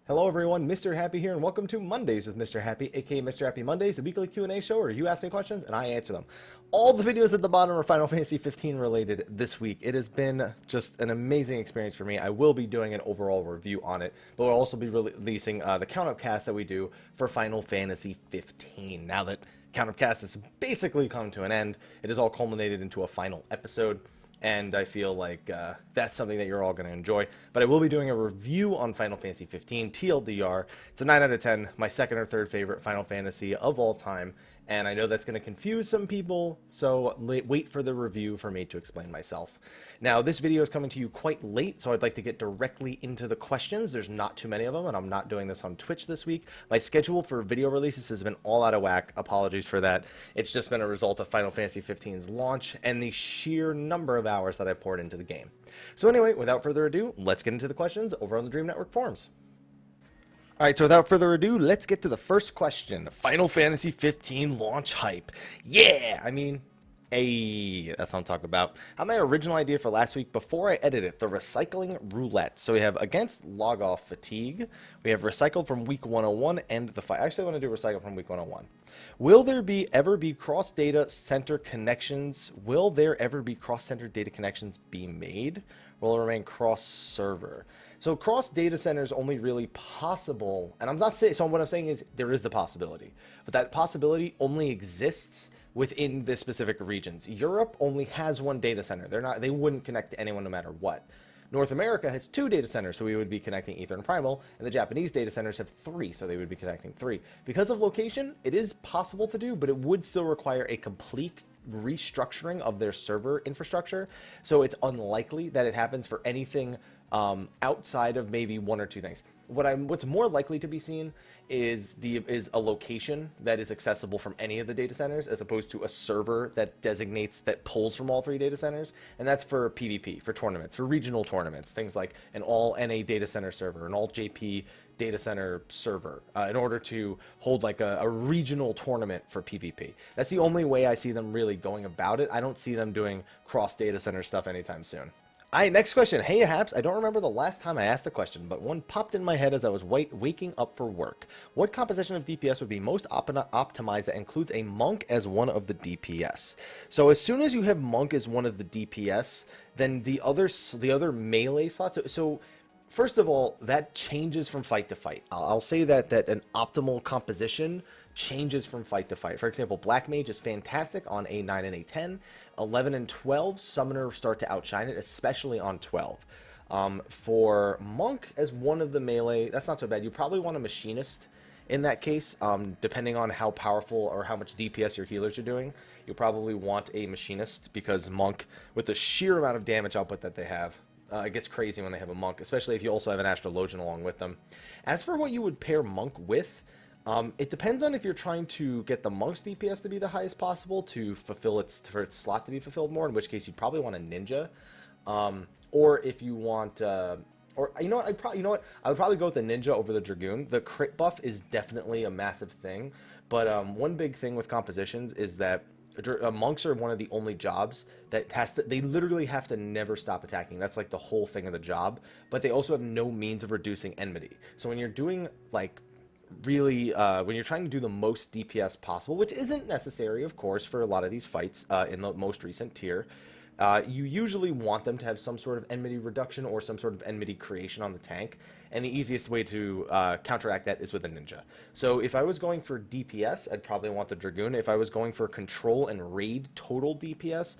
Hello everyone, Mr. Happy here, and welcome to Mondays with Mr. Happy, aka Mr. Happy Mondays, the weekly Q&A show where you ask me questions and I answer them. All the videos at the bottom are Final Fantasy 15 related this week. It has been just an amazing experience for me. I will be doing an overall review on it, but we'll also be releasing the count-up cast that we do for Final Fantasy 15. Now that count-up cast has basically come to an end, it has all culminated into a final episode. And I feel like that's something that you're all going to enjoy. But I will be doing a review on Final Fantasy 15, TLDR. It's a 9 out of 10, my second or third favorite Final Fantasy of all time. And I know that's going to confuse some people, so wait for the review for me to explain myself. Now, this video is coming to you quite late, so I'd like to get directly into the questions. There's not too many of them, and I'm not doing this on Twitch this week. My schedule for video releases has been all out of whack. Apologies for that. It's just been a result of Final Fantasy 15's launch and the sheer number of hours that I poured into the game. So anyway, without further ado, let's get into the questions over on the Dream Network forums. All right, so without further ado, let's get to the first question. Final Fantasy 15 launch hype. Yeah, hey, that's what I'm talking about. I had my original idea for last week before I edited it, the recycling roulette. So we have against log off fatigue. We have recycled from week 101 and the fight. Actually, I want to do recycle from week 101. Will there ever be cross data center connections? Will there ever be cross center data connections be made? Will it remain cross server? So cross data center is only really possible, and I'm not saying, so what I'm saying is there is the possibility, but that possibility only exists within the specific regions. Europe only has one data center. They wouldn't connect to anyone no matter what. North America has 2 data centers, so we would be connecting Ether and Primal, and the Japanese data centers have 3, so they would be connecting 3. Because of location, it is possible to do, but it would still require a complete restructuring of their server infrastructure, so it's unlikely that it happens for anything outside of maybe 1 or 2 things. What's more likely to be seen is a location that is accessible from any of the data centers, as opposed to a server that pulls from all 3 data centers, and that's for PvP, for tournaments, for regional tournaments, things like an all NA data center server, an all JP data center server, in order to hold like a regional tournament for PvP. That's the only way I see them really going about it. I don't see them doing cross data center stuff anytime soon. All right, next question. Hey, Haps, I don't remember the last time I asked the question, but one popped in my head as I was waking up for work. What composition of DPS would be most optimized that includes a monk as one of the DPS? So as soon as you have monk as one of the DPS, then the other melee slots. So first of all, that changes from fight to fight. I'll say that an optimal composition changes from fight to fight. For example, Black Mage is fantastic on a 9 and a 10. 11 and 12, Summoner start to outshine it, especially on 12. For Monk as one of the melee, that's not so bad. You probably want a Machinist in that case, depending on how powerful or how much DPS your healers are doing. You probably want a Machinist, because Monk, with the sheer amount of damage output that they have, it gets crazy when they have a Monk, especially if you also have an Astrologian along with them. As for what you would pair Monk with, it depends on if you're trying to get the Monk's DPS to be the highest possible to fulfill for its slot to be fulfilled more, in which case you'd probably want a Ninja, or if you want, or you know what, I would probably go with the Ninja over the Dragoon. The crit buff is definitely a massive thing, but one big thing with compositions is that monks are one of the only jobs that they literally have to never stop attacking. That's like the whole thing of the job, but they also have no means of reducing enmity. So when you're doing like really when you're trying to do the most DPS possible, which isn't necessary of course for a lot of these fights in the most recent tier, you usually want them to have some sort of enmity reduction or some sort of enmity creation on the tank, and the easiest way to counteract that is with a Ninja. So if I was going for DPS, I'd probably want the Dragoon. If I was going for control and raid total DPS,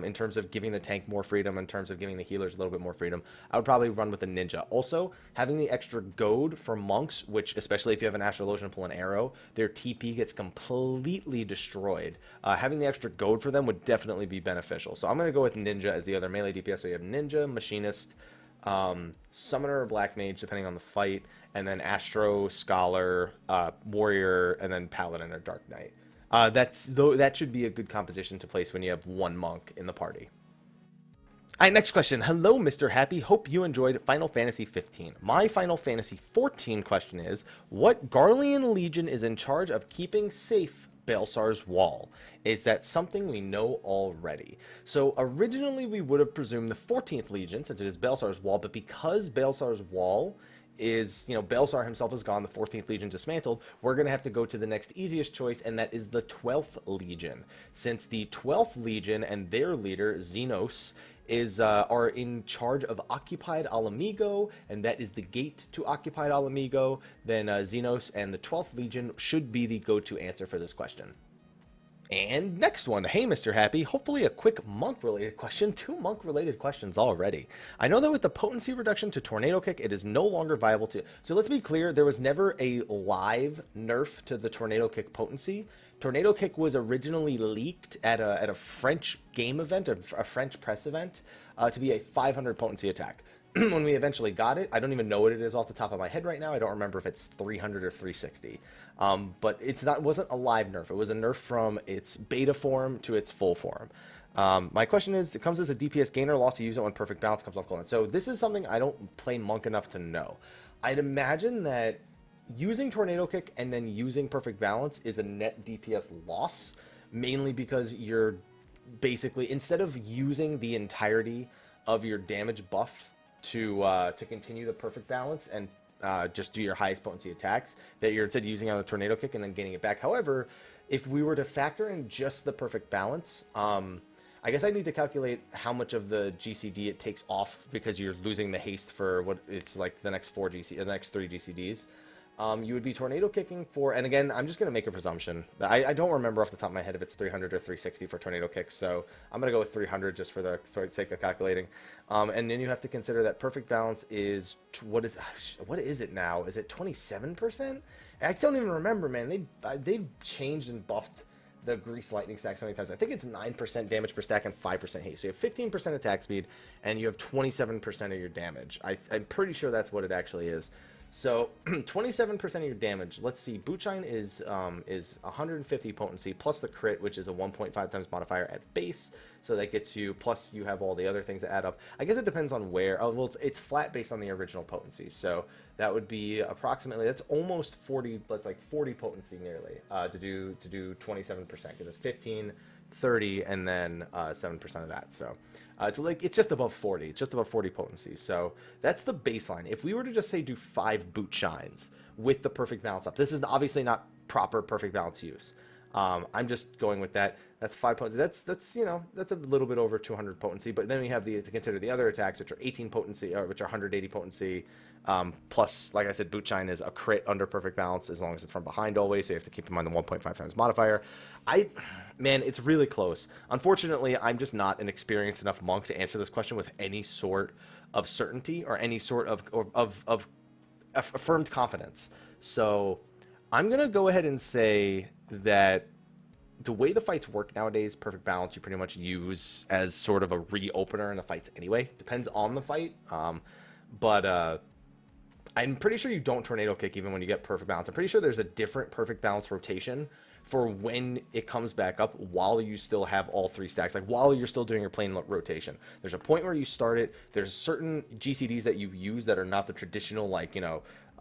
in terms of giving the tank more freedom, in terms of giving the healers a little bit more freedom, I would probably run with the Ninja. Also, having the extra goad for monks, which especially if you have an Astrologian pull an arrow, their TP gets completely destroyed. Having the extra goad for them would definitely be beneficial. So I'm going to go with Ninja as the other melee DPS. So you have Ninja, Machinist, Summoner or Black Mage, depending on the fight, and then Astro, Scholar, Warrior, and then Paladin or Dark Knight. That should be a good composition to place when you have one monk in the party. Alright, next question. Hello, Mr. Happy. Hope you enjoyed Final Fantasy 15. My Final Fantasy 14 question is, what Garlean Legion is in charge of keeping safe Baelsar's Wall? Is that something we know already? So originally we would have presumed the 14th Legion, since it is Baelsar's Wall, but because Baelsar's Wall is, Baelsar himself is gone, the 14th Legion dismantled. We're going to have to go to the next easiest choice, and that is the 12th Legion. Since the 12th Legion and their leader, Xenos, are in charge of Occupied Alamigo, and that is the gate to Occupied Alamigo, then Xenos and the 12th Legion should be the go-to answer for this question. And next one, hey Mr. Happy, hopefully a quick monk-related question. 2 monk-related questions already. I know that with the potency reduction to Tornado Kick, it is no longer viable to... So let's be clear, there was never a live nerf to the Tornado Kick potency. Tornado Kick was originally leaked at a French game event, a French press event, to be a 500 potency attack. When we eventually got it, I don't even know what it is off the top of my head right now. I don't remember if it's 300 or 360. But it wasn't a live nerf. It was a nerf from its beta form to its full form. My question is, it comes as a DPS gainer, loss to use it when perfect balance comes off cooldown. So this is something I don't play monk enough to know. I'd imagine that using Tornado Kick and then using perfect balance is a net DPS loss, mainly because you're basically, instead of using the entirety of your damage buff to continue the perfect balance and just do your highest potency attacks, that you're instead using on the Tornado Kick and then gaining it back. However, if we were to factor in just the perfect balance, I guess I need to calculate how much of the GCD it takes off, because you're losing the haste for what it's like the next 3 GCDs. You would be Tornado Kicking for, and again, I'm just going to make a presumption. I don't remember off the top of my head if it's 300 or 360 for Tornado Kick, so I'm going to go with 300 just for the sake of calculating. And then you have to consider that perfect balance is, what is it now? Is it 27%? I don't even remember, man. They've changed and buffed the Grease Lightning stack so many times. I think it's 9% damage per stack and 5% haste. So you have 15% attack speed, and you have 27% of your damage. I'm pretty sure that's what it actually is. So 27% of your damage. Let's see. Bootshine is 150 potency plus the crit, which is a 1.5 times modifier at base. So that gets you, plus you have all the other things that add up. I guess it depends on where. Oh, well, it's flat based on the original potency. So that would be approximately, that's almost 40. That's like 40 potency nearly to do 27%, because it's 15, 30, and then 7% of that. So it's just above 40. It's just above 40 potency. So that's the baseline. If we were to just say do 5 boot shines with the perfect balance up, this is obviously not proper perfect balance use. I'm just going with that. That's 5 potency. That's a little bit over 200 potency. But then we have to consider the other attacks, which are 18 potency, or which are 180 potency. Plus, like I said, boot shine is a crit under perfect balance as long as it's from behind always. So you have to keep in mind the 1.5 times modifier. Man, it's really close. Unfortunately, I'm just not an experienced enough monk to answer this question with any sort of certainty or any sort of affirmed confidence. So I'm going to go ahead and say that the way the fights work nowadays, perfect balance you pretty much use as sort of a reopener in the fights anyway. Depends on the fight. But I'm pretty sure you don't Tornado Kick even when you get perfect balance. I'm pretty sure there's a different perfect balance rotation for when it comes back up while you still have all 3 stacks, like while you're still doing your plane rotation. There's a point where you start it. There's certain GCDs that you use that are not the traditional, like,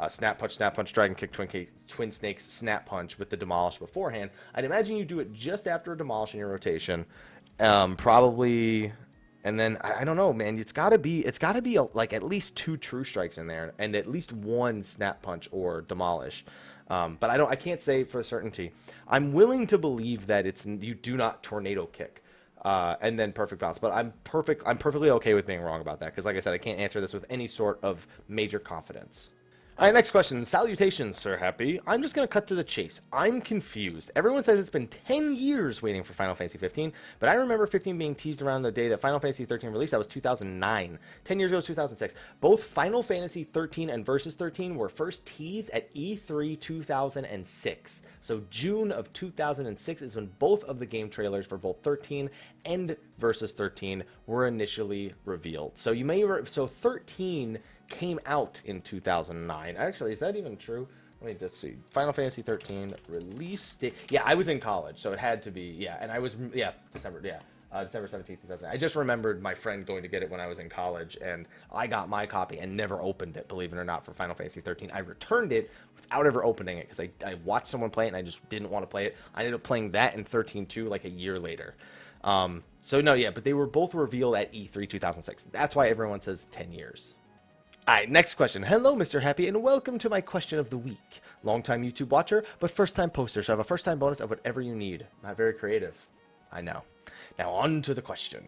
snap punch, dragon kick, twin snakes, snap punch with the demolish beforehand. I'd imagine you do it just after a demolish in your rotation, probably. And then I don't know, man. It's gotta be like at least 2 true strikes in there, and at least 1 snap punch or demolish. But I can't say for certainty. I'm willing to believe that you do not Tornado Kick, and then perfect balance. But I'm perfectly okay with being wrong about that, because like I said, I can't answer this with any sort of major confidence. All right, next question. Salutations, Sir Happy. I'm just going to cut to the chase. I'm confused. Everyone says it's been 10 years waiting for Final Fantasy 15, but I remember 15 being teased around the day that Final Fantasy 13 released. That was 2009. 10 years ago was 2006. Both Final Fantasy 13 and Versus 13 were first teased at E3 2006. So June of 2006 is when both of the game trailers for both 13 and Versus 13 were initially revealed. So 13 came out in 2009. Actually, is that even true? Let me just see. Final Fantasy 13 release date. Yeah, I was in college, so it had to be. Yeah, and I was. Yeah, December 17th, 2009. I just remembered my friend going to get it when I was in college, and I got my copy and never opened it, believe it or not, for Final Fantasy 13. I returned it without ever opening it because I watched someone play it and I just didn't want to play it. I ended up playing that in 13 too, like a year later. So no, yeah, but they were both revealed at E3 2006. That's why everyone says 10 years. All right, next question. Hello, Mr. Happy, and welcome to my question of the week. Long-time YouTube watcher, but first-time poster, so I have a first-time bonus of whatever you need. Not very creative. I know. Now, on to the question.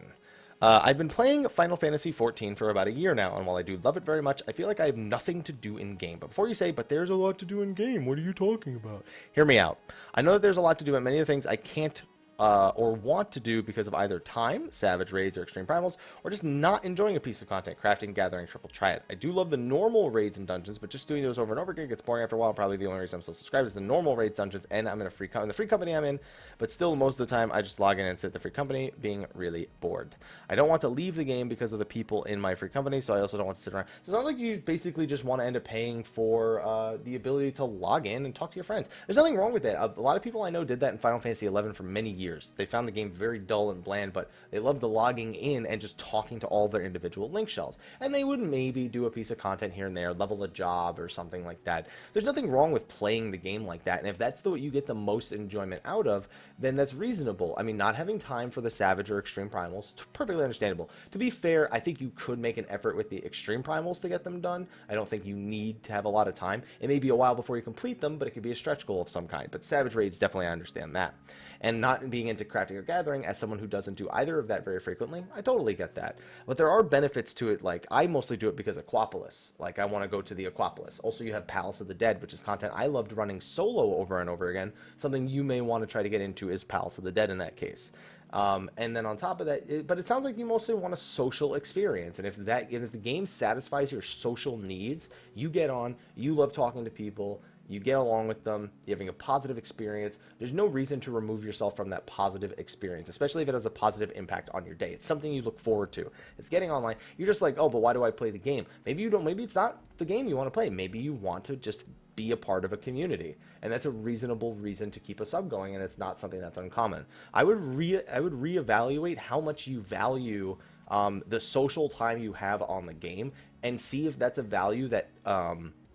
I've been playing Final Fantasy XIV for about a year now, and while I do love it very much, I feel like I have nothing to do in-game. But before you say, but there's a lot to do in-game, what are you talking about? Hear me out. I know that there's a lot to do, and many of the things I can't or want to do because of either time, savage raids, or extreme primals, or just not enjoying a piece of content, crafting, gathering, triple triad. I do love the normal raids and dungeons, but just doing those over and over again gets boring after a while. Probably the only reason I'm still subscribed is the normal raids, dungeons, and I'm in a the free company I'm in, but still most of the time I just log in and sit in the free company, being really bored. I don't want to leave the game because of the people in my free company, so I also don't want to sit around. So it sounds like you basically just want to end up paying for the ability to log in and talk to your friends. There's nothing wrong with that. A lot of people I know did that in Final Fantasy XI for many years. They found the game very dull and bland, but they loved the logging in and just talking to all their individual link shells. And they would maybe do a piece of content here and there, level a job or something like that. There's nothing wrong with playing the game like that, and if that's what you get the most enjoyment out of, then that's reasonable. I mean, not having time for the Savage or Extreme Primals, perfectly understandable. To be fair, I think you could make an effort with the Extreme Primals to get them done. I don't think you need to have a lot of time. It may be a while before you complete them, but it could be a stretch goal of some kind. But Savage Raids, definitely I understand that. And not being into crafting or gathering, as someone who doesn't do either of that very frequently, I totally get that. But there are benefits to it. Like, I mostly do it because Aquapolis. Like, I want to go to the Aquapolis. Also, you have Palace of the Dead, which is content I loved running solo over and over again. Something you may want to try to get into is Palace of the Dead in that case. And then on top of that, but it sounds like you mostly want a social experience. And if the game satisfies your social needs, you get on, you love talking to people, you get along with them, you're having a positive experience. There's no reason to remove yourself from that positive experience, especially if it has a positive impact on your day. It's something you look forward to. It's getting online. You're just like, oh, but why do I play the game? Maybe you don't. Maybe it's not the game you want to play. Maybe you want to just be a part of a community, and that's a reasonable reason to keep a sub going, and it's not something that's uncommon. I would reevaluate how much you value the social time you have on the game, and see if that's a value that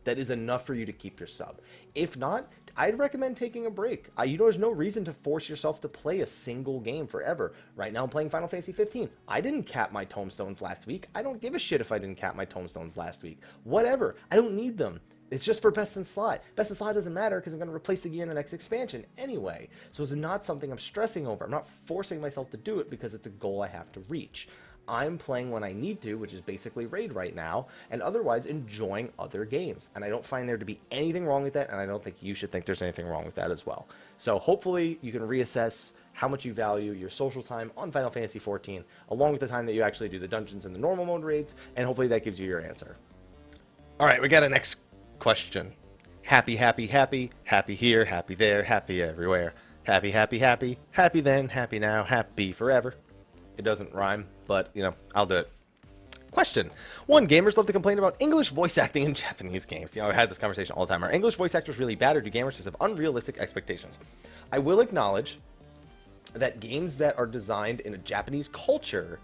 that is enough for you to keep your sub. If not, I'd recommend taking a break. There's no reason to force yourself to play a single game forever. Right now I'm playing Final Fantasy 15. I didn't cap my tomestones last week. I don't give a shit if I didn't cap my tomestones last week. Whatever. I don't need them. It's just for Best in Slot. Best in Slot doesn't matter because I'm going to replace the gear in the next expansion anyway. So it's not something I'm stressing over. I'm not forcing myself to do it because it's a goal I have to reach. I'm playing when I need to, which is basically Raid right now, and otherwise enjoying other games. And I don't find there to be anything wrong with that, and I don't think you should think there's anything wrong with that as well. So hopefully you can reassess how much you value your social time on Final Fantasy XIV, along with the time that you actually do the dungeons and the normal mode raids, and hopefully that gives you your answer. All right, we got a next question. Happy, happy, happy, happy here, happy there, happy everywhere. Happy, happy, happy, happy then, happy now, happy forever. It doesn't rhyme, but, I'll do it. Question. One, gamers love to complain about English voice acting in Japanese games. I've had this conversation all the time. Are English voice actors really bad, or do gamers just have unrealistic expectations? I will acknowledge that games that are designed in a Japanese culture,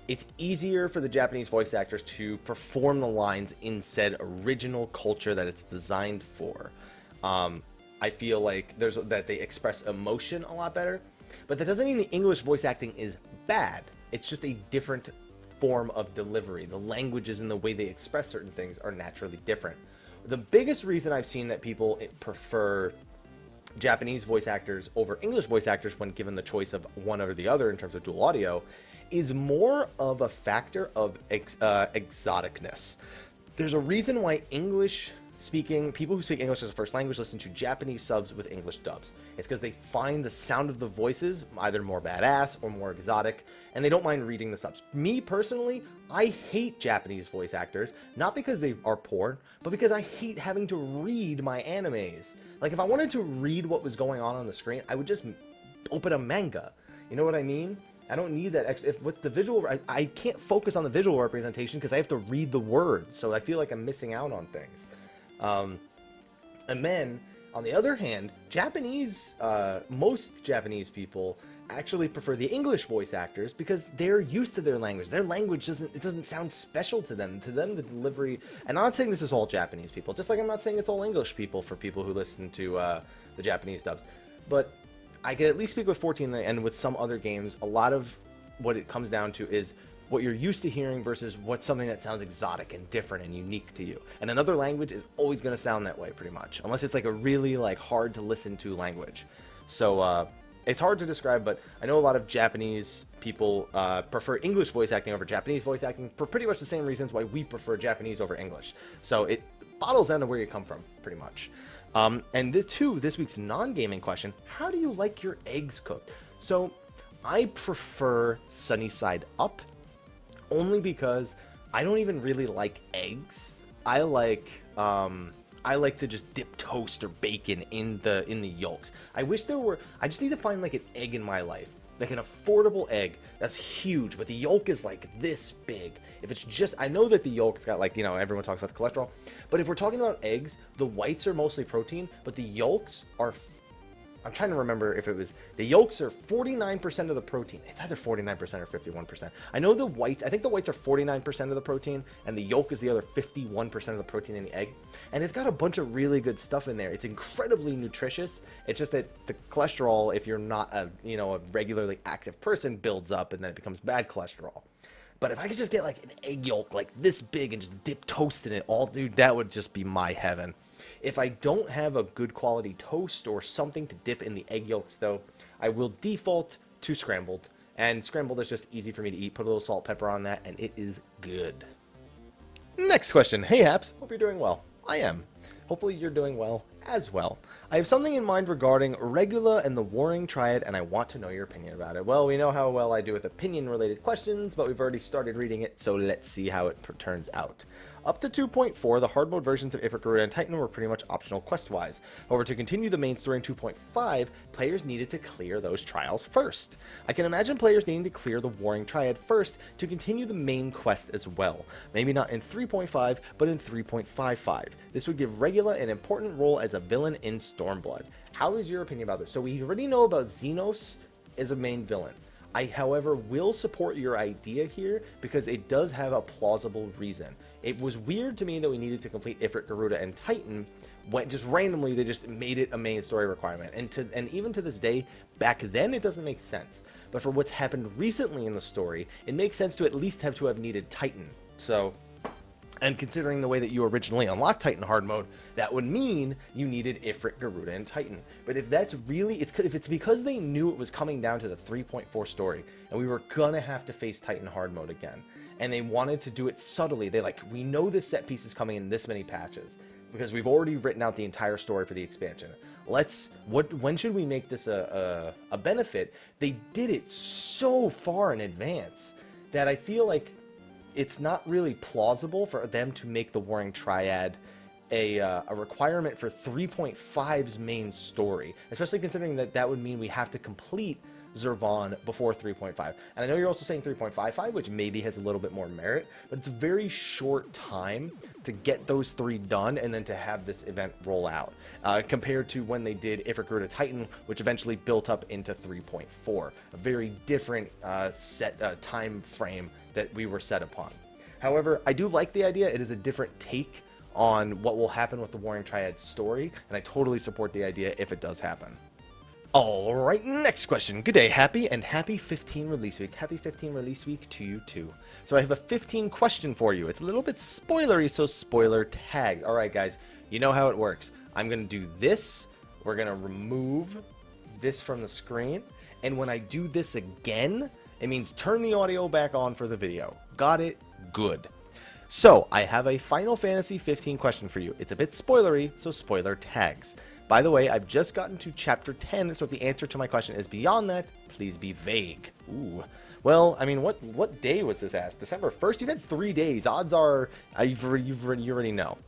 it's easier for the Japanese voice actors to perform the lines in said original culture that it's designed for. I feel like that they express emotion a lot better, but that doesn't mean the English voice acting is bad. It's just a different form of delivery. The languages and the way they express certain things are naturally different. The biggest reason I've seen that people prefer Japanese voice actors over English voice actors when given the choice of one or the other in terms of dual audio is more of a factor of exoticness. There's a reason why people who speak English as a first language listen to Japanese subs with English dubs. It's because they find the sound of the voices either more badass or more exotic, and they don't mind reading the subs. Me personally, I hate Japanese voice actors, not because they are poor, but because I hate having to read my animes. Like, if I wanted to read what was going on the screen, I would just open a manga. You know what I mean? I don't need that extra. With the visual, I can't focus on the visual representation because I have to read the words, so I feel like I'm missing out on things. And then, on the other hand, most Japanese people actually prefer the English voice actors because they're used to their language. Their language doesn't sound special to them. To them, the delivery, and I'm not saying this is all Japanese people, just like I'm not saying it's all English people for people who listen to the Japanese dubs. But I can at least speak with 14 and with some other games, a lot of what it comes down to is what you're used to hearing versus what's something that sounds exotic and different and unique to you. And another language is always going to sound that way pretty much, unless it's like a really like hard to listen to language. So it's hard to describe, but I know a lot of Japanese people prefer English voice acting over Japanese voice acting for pretty much the same reasons why we prefer Japanese over English. So it bottles down to where you come from, pretty much. And this week's non-gaming question, how do you like your eggs cooked? So I prefer sunny side up, only because I don't even really like eggs. I like to just dip toast or bacon in the yolks. I wish there were, I just need to find like an egg in my life, like an affordable egg that's huge, but the yolk is like this big. If it's just, I know that the yolk's got like, you know, everyone talks about the cholesterol, but if we're talking about eggs, the whites are mostly protein, but the yolks are, I'm trying to remember if it was, the yolks are 49% of the protein. It's either 49% or 51%. I know the whites, I think the whites are 49% of the protein, and the yolk is the other 51% of the protein in the egg. And it's got a bunch of really good stuff in there. It's incredibly nutritious. It's just that the cholesterol, if you're not a, you know, a regularly active person, builds up and then it becomes bad cholesterol. But if I could just get like an egg yolk like this big and just dip toast in it all, dude, that would just be my heaven. If I don't have a good quality toast or something to dip in the egg yolks, though, I will default to scrambled. And scrambled is just easy for me to eat. Put a little salt, pepper on that, and it is good. Next question. Hey, Haps. Hope you're doing well. I am. Hopefully you're doing well as well. I have something in mind regarding Regula and the Warring Triad, and I want to know your opinion about it. Well, we know how well I do with opinion-related questions, but we've already started reading it, so let's see how it turns out. Up to 2.4, the hard mode versions of Ifrit, Garuda, and Titan were pretty much optional quest-wise. However, to continue the main story in 2.5, players needed to clear those trials first. I can imagine players needing to clear the Warring Triad first to continue the main quest as well. Maybe not in 3.5, but in 3.55. This would give Regula an important role as a villain in Stormblood. How is your opinion about this? So we already know about Xenos as a main villain. I, however, will support your idea here because it does have a plausible reason. It was weird to me that we needed to complete Ifrit, Garuda, and Titan when just randomly they just made it a main story requirement. And even to this day, back then it doesn't make sense. But for what's happened recently in the story, it makes sense to at least have needed Titan. So, and considering the way that you originally unlocked Titan hard mode, that would mean you needed Ifrit, Garuda, and Titan. But if that's really, if it's because they knew it was coming down to the 3.4 story, and we were gonna have to face Titan hard mode again, and they wanted to do it subtly, we know this set piece is coming in this many patches, because we've already written out the entire story for the expansion. When should we make this a benefit? They did it so far in advance that I feel like it's not really plausible for them to make the Warring Triad a requirement for 3.5's main story, especially considering that would mean we have to complete Zurvan before 3.5. And I know you're also saying 3.55, which maybe has a little bit more merit, but it's a very short time to get those three done and then to have this event roll out, compared to when they did Ifrit, Garuda, Titan, which eventually built up into 3.4, a very different time frame that we were set upon. However, I do like the idea. It is a different take on what will happen with the Warring Triad story, and I totally support the idea if it does happen. Alright, next question. Good day, Happy, and happy 15 release week. Happy 15 release week to you too. So I have a 15 question for you. It's a little bit spoilery, so spoiler tags. Alright guys, you know how it works. I'm going to do this. We're going to remove this from the screen. And when I do this again, it means turn the audio back on for the video. Got it? Good. So, I have a Final Fantasy 15 question for you. It's a bit spoilery, so spoiler tags. By the way, I've just gotten to Chapter 10, so if the answer to my question is beyond that, please be vague. Ooh. Well, I mean, what day was this asked? December 1st? You've had 3 days. Odds are you already know.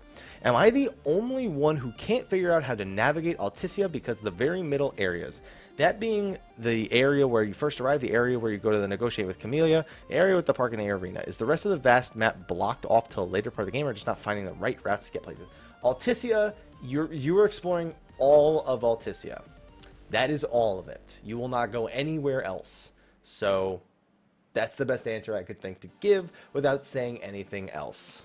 Am I the only one who can't figure out how to navigate Alticia because of the very middle areas? That being the area where you first arrive, the area where you go to the negotiate with Camellia, the area with the park and the arena. Is the rest of the vast map blocked off till a later part of the game, or just not finding the right routes to get places? Alticia, you are exploring all of Alticia. That is all of it. You will not go anywhere else. So that's the best answer I could think to give without saying anything else.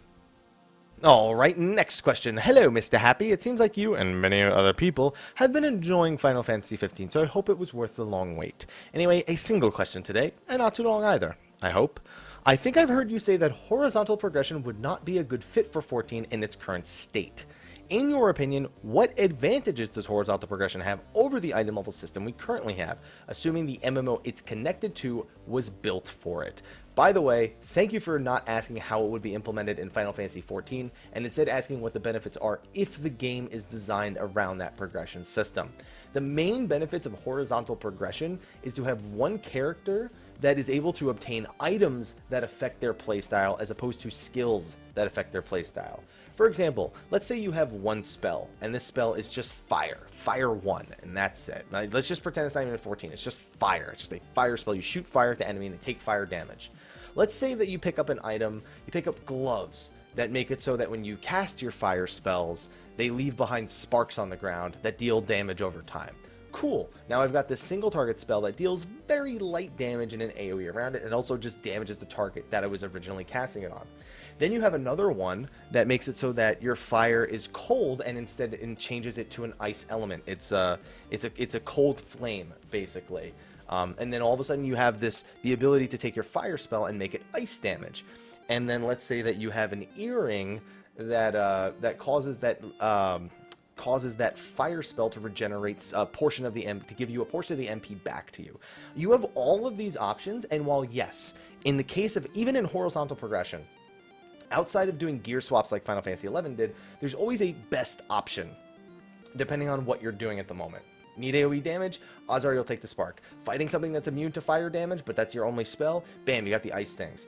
Alright, next question. Hello, Mr. Happy. It seems like you and many other people have been enjoying Final Fantasy 15, so I hope it was worth the long wait. Anyway, a single question today, and not too long either, I hope. I think I've heard you say that horizontal progression would not be a good fit for 14 in its current state. In your opinion, what advantages does horizontal progression have over the item level system we currently have, assuming the MMO it's connected to was built for it? By the way, thank you for not asking how it would be implemented in Final Fantasy XIV, and instead asking what the benefits are if the game is designed around that progression system. The main benefits of horizontal progression is to have one character that is able to obtain items that affect their playstyle as opposed to skills that affect their playstyle. For example, let's say you have one spell, and this spell is just Fire 1, and that's it. Now, let's just pretend it's not even 14, it's just fire. It's just a fire spell. You shoot fire at the enemy, and they take fire damage. Let's say that you pick up an item, you pick up gloves that make it so that when you cast your fire spells, they leave behind sparks on the ground that deal damage over time. Cool. Now I've got this single target spell that deals very light damage in an AoE around it, and also just damages the target that I was originally casting it on. Then you have another one that makes it so that your fire is cold, and instead it changes it to an ice element. It's a cold flame, basically. And then all of a sudden you have the ability to take your fire spell and make it ice damage. And then let's say that you have an earring that causes that fire spell to regenerate a portion of the MP, to give you a portion of the MP back to you. You have all of these options, and while yes, in the case of even in horizontal progression, outside of doing gear swaps like Final Fantasy XI did, there's always a best option, depending on what you're doing at the moment. Need AoE damage? Odds are you'll take the spark. Fighting something that's immune to fire damage, but that's your only spell? Bam, you got the ice things.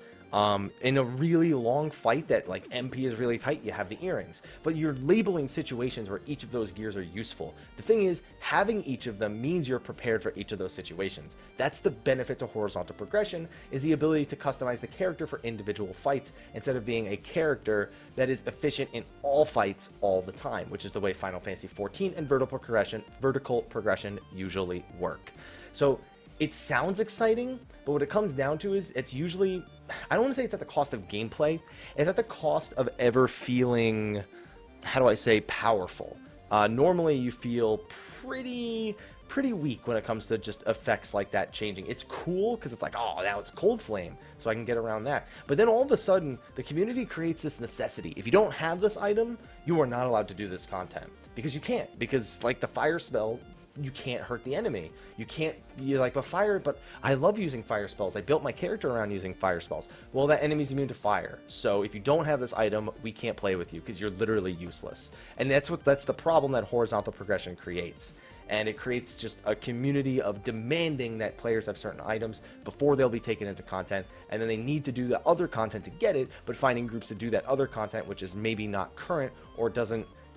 In a really long fight that like MP is really tight, you have the earrings. But you're labeling situations where each of those gears are useful. The thing is, having each of them means you're prepared for each of those situations. That's the benefit to horizontal progression, is the ability to customize the character for individual fights instead of being a character that is efficient in all fights all the time, which is the way Final Fantasy XIV and vertical progression usually work. So it sounds exciting, but what it comes down to is it's usually, I don't want to say it's at the cost of gameplay, it's at the cost of ever feeling, how do I say, powerful. Normally you feel pretty weak when it comes to just effects like that changing. It's cool because it's like, oh, now it's cold flame, so I can get around that. But then all of a sudden, the community creates this necessity. If you don't have this item, you are not allowed to do this content. Because you can't. Because like the fire spell, you can't hurt the enemy. You're like, but I love using fire spells. I built my character around using fire spells. Well, that enemy's immune to fire. So if you don't have this item, we can't play with you because you're literally useless. And that's the problem that horizontal progression creates. And it creates just a community of demanding that players have certain items before they'll be taken into content, and then they need to do the other content to get it, but finding groups to do that other content, which is maybe not current or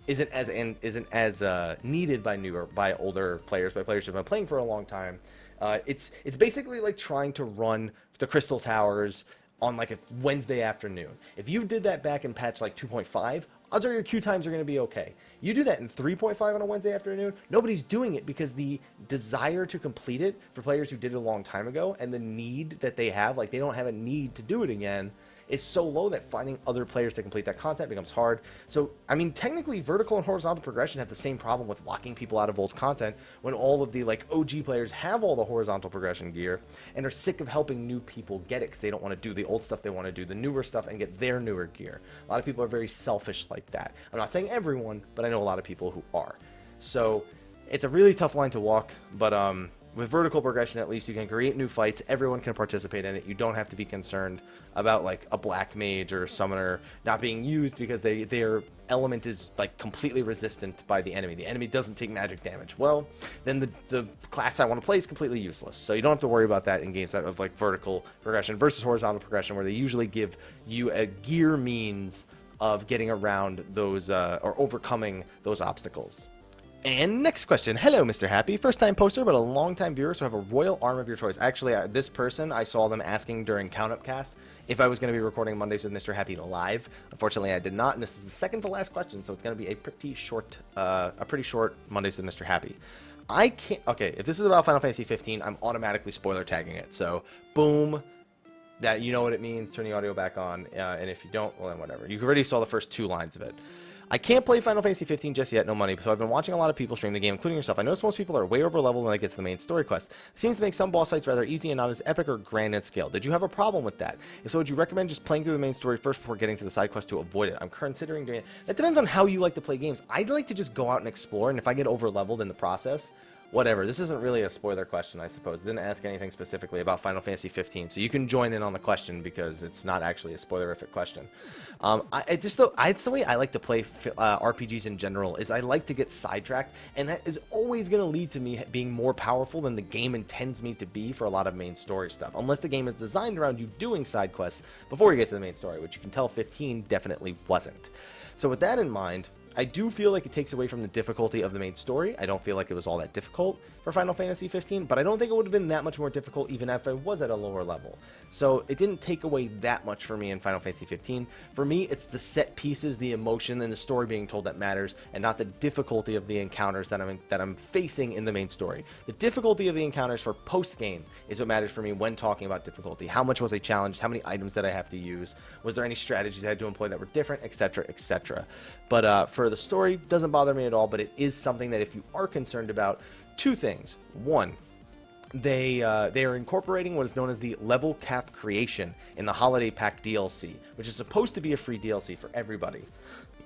isn't as needed by older players, by players who've been playing for a long time. It's basically like trying to run the Crystal Towers on like a Wednesday afternoon. If you did that back in patch like 2.5, odds are your queue times are going to be okay. You do that in 3.5 on a Wednesday afternoon, nobody's doing it because the desire to complete it for players who did it a long time ago and the need that they have, like they don't have a need to do it again, is so low that finding other players to complete that content becomes hard. So, I mean, technically, vertical and horizontal progression have the same problem with locking people out of old content when all of the, like, OG players have all the horizontal progression gear and are sick of helping new people get it because they don't want to do the old stuff, they want to do the newer stuff and get their newer gear. A lot of people are very selfish like that. I'm not saying everyone, but I know a lot of people who are. So, it's a really tough line to walk, but, with vertical progression, at least you can create new fights. Everyone can participate in it. You don't have to be concerned about like a black mage or a summoner not being used because their element is like completely resistant by the enemy. The enemy doesn't take magic damage. Well, then the class I want to play is completely useless. So you don't have to worry about that in games that have like vertical progression versus horizontal progression, where they usually give you a gear means of getting around those or overcoming those obstacles. And next question. Hello, Mr. Happy. First time poster, but a long time viewer, so have a royal arm of your choice. Actually, this person, I saw them asking during Count Up Cast if I was going to be recording Mondays with Mr. Happy live. Unfortunately, I did not, and this is the second to last question, so it's going to be a pretty short Mondays with Mr. Happy. I can't. Okay, if this is about Final Fantasy 15, I'm automatically spoiler tagging it. So, boom. That you know what it means. Turn the audio back on, and if you don't, well then whatever. You already saw the first two lines of it. I can't play Final Fantasy 15 just yet, no money, so I've been watching a lot of people stream the game, including yourself. I notice most people are way over leveled when they get to the main story quest. It seems to make some boss fights rather easy and not as epic or grand in scale. Did you have a problem with that? If so, would you recommend just playing through the main story first before getting to the side quest to avoid it? I'm considering doing it. That depends on how you like to play games. I'd like to just go out and explore, and if I get over leveled in the process, whatever. This isn't really a spoiler question, I suppose. It didn't ask anything specifically about Final Fantasy 15, so you can join in on the question because it's not actually a spoilerific question. It's the way I like to play RPGs in general. Is I like to get sidetracked, and that is always going to lead to me being more powerful than the game intends me to be for a lot of main story stuff. Unless the game is designed around you doing side quests before you get to the main story, which you can tell 15 definitely wasn't. So with that in mind, I do feel like it takes away from the difficulty of the main story. I don't feel like it was all that difficult for Final Fantasy 15, but I don't think it would have been that much more difficult even if I was at a lower level. So it didn't take away that much for me in Final Fantasy 15. For me, it's the set pieces, the emotion, and the story being told that matters, and not the difficulty of the encounters that I'm facing in the main story. The difficulty of the encounters for post-game is what matters for me when talking about difficulty. How much was I challenged? How many items did I have to use? Was there any strategies I had to employ that were different, etc., etc.? But for the story, doesn't bother me at all, but it is something that if you are concerned about, two things. One, they are incorporating what is known as the level cap creation in the Holiday Pack DLC, which is supposed to be a free DLC for everybody.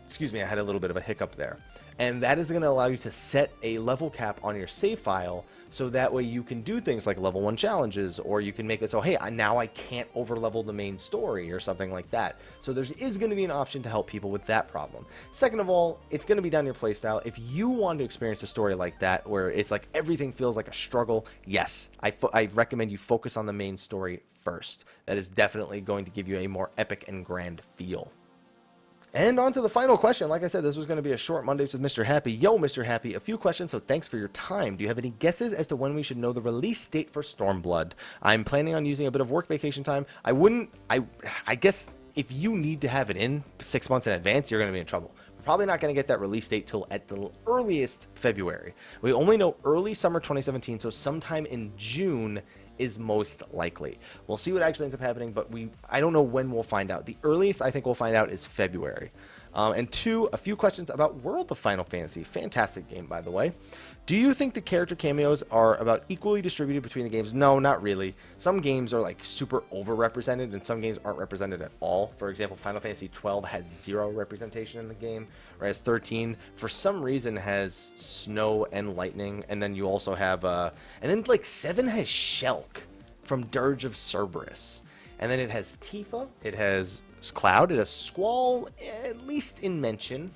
Excuse me, I had a little bit of a hiccup there. And that is going to allow you to set a level cap on your save file, so that way you can do things like level 1 challenges, or you can make it so, hey, now I can't over-level the main story or something like that. So there is going to be an option to help people with that problem. Second of all, it's going to be down your playstyle. If you want to experience a story like that, where it's like everything feels like a struggle, yes, I recommend you focus on the main story first. That is definitely going to give you a more epic and grand feel. And on to the final question. Like I said, this was going to be a short Mondays with Mr. Happy. Yo, Mr. Happy, a few questions, so thanks for your time. Do you have any guesses as to when we should know the release date for Stormblood? I'm planning on using a bit of work vacation time. I guess if you need to have it in 6 months in advance, you're going to be in trouble. We're probably not going to get that release date till at the earliest February. We only know early summer 2017, so sometime in June is most likely. We'll see what actually ends up happening, but I don't know when we'll find out. The earliest I think we'll find out is February. And two, a few questions about World of Final Fantasy. Fantastic game, by the way. Do you think the character cameos are about equally distributed between the games? No, not really. Some games are like super overrepresented, and some games aren't represented at all. For example, Final Fantasy 12 has 0 representation in the game, whereas 13, for some reason, has snow and lightning. And then you also have, and then like 7 has Shulk from Dirge of Cerberus. And then it has Tifa, it has Cloud, it has Squall, at least in mention.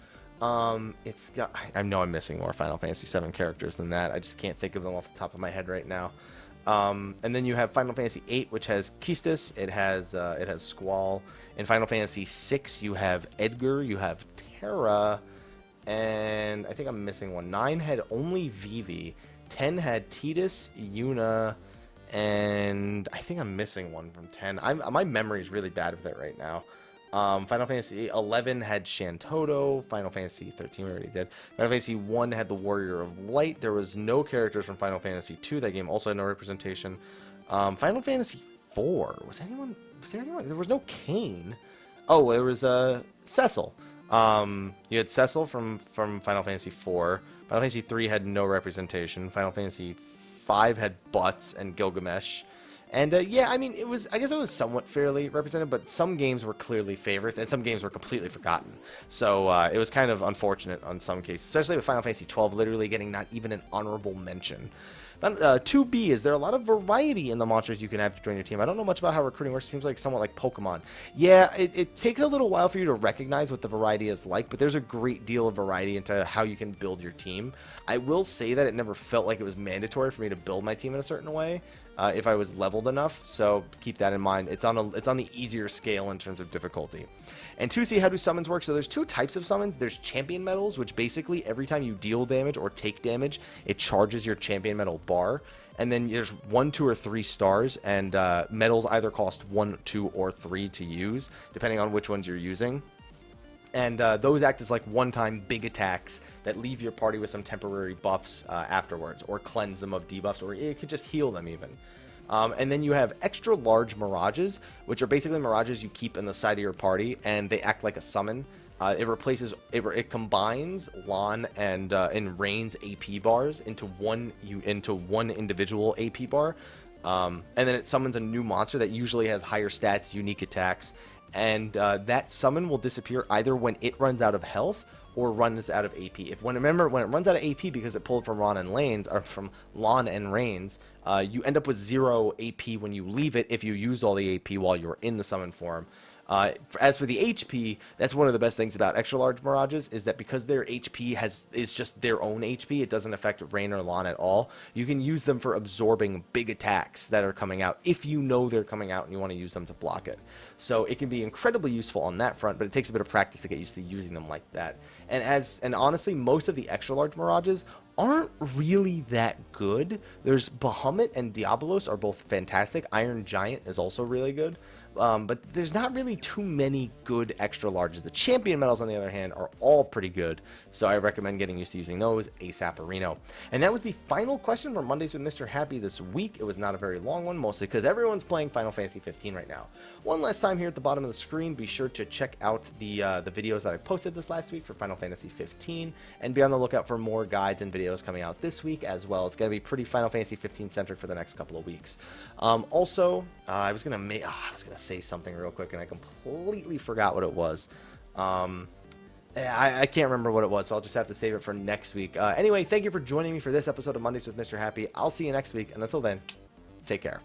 It's got, I know I'm missing more Final Fantasy 7 characters than that. I just can't think of them off the top of my head right now. And then you have Final Fantasy 8, which has Kistis. It has Squall. In Final Fantasy 6, you have Edgar. You have Terra, and I think I'm missing one. 9 had only Vivi. 10 had Tidus, Yuna, and I think I'm missing one from 10. My memory is really bad with it right now. Final Fantasy 11 had Shantoto. Final Fantasy 13 we already did. Final Fantasy 1 had the Warrior of Light. There was no characters from Final Fantasy 2. That game also had no representation. Final Fantasy 4. Was there anyone? There was no Kain. Oh, it was Cecil. You had Cecil from Final Fantasy 4. Final Fantasy 3 had no representation. Final Fantasy 5 had Butts and Gilgamesh. And yeah, I mean, I guess it was somewhat fairly represented, but some games were clearly favorites, and some games were completely forgotten. So it was kind of unfortunate on some cases, especially with Final Fantasy 12 literally getting not even an honorable mention. 2B, is there a lot of variety in the monsters you can have to join your team? I don't know much about how recruiting works. It seems like somewhat like Pokemon. Yeah, it takes a little while for you to recognize what the variety is like, but there's a great deal of variety into how you can build your team. I will say that it never felt like it was mandatory for me to build my team in a certain way. If I was leveled enough, so keep that in mind. It's on the easier scale in terms of difficulty. And 2C, how do summons work? So there's 2 types of summons. There's champion medals, which basically every time you deal damage or take damage, it charges your champion medal bar. And then there's 1, 2, or 3 stars, and medals either cost 1, 2, or 3 to use, depending on which ones you're using. And those act as like one-time big attacks that leave your party with some temporary buffs afterwards, or cleanse them of debuffs, or it could just heal them even. And then you have extra large mirages, which are basically mirages you keep in the side of your party, and they act like a summon. It combines Lon and Rain's AP bars into one individual AP bar, and then it summons a new monster that usually has higher stats, unique attacks, and that summon will disappear either when it runs out of health or runs out of AP. Remember, when it runs out of AP because it pulled from Lon and Rain's, you end up with 0 AP when you leave it if you used all the AP while you were in the summon form. As for the HP, that's one of the best things about extra large Mirages, is that because their HP is just their own HP, it doesn't affect Rain or Lon at all. You can use them for absorbing big attacks that are coming out if you know they're coming out and you want to use them to block it. So it can be incredibly useful on that front, but it takes a bit of practice to get used to using them like that. And honestly, most of the extra large Mirages aren't really that good. There's Bahamut and Diabolos are both fantastic. Iron Giant is also really good. But there's not really too many good extra larges. The champion medals, on the other hand, are all pretty good, so I recommend getting used to using those ASAP Reno. And that was the final question for Mondays with Mr. Happy this week. It was not a very long one, mostly because everyone's playing Final Fantasy 15 right now. One last time here at the bottom of the screen, be sure to check out the videos that I posted this last week for Final Fantasy 15, and be on the lookout for more guides and videos coming out this week as well. It's going to be pretty Final Fantasy 15 centric for the next couple of weeks. Also, I was gonna say something real quick and I completely forgot what it was. I can't remember what it was, so I'll just have to save it for next week. Anyway, thank you for joining me for this episode of Mondays with Mr. Happy. I'll see you next week, and until then, take care.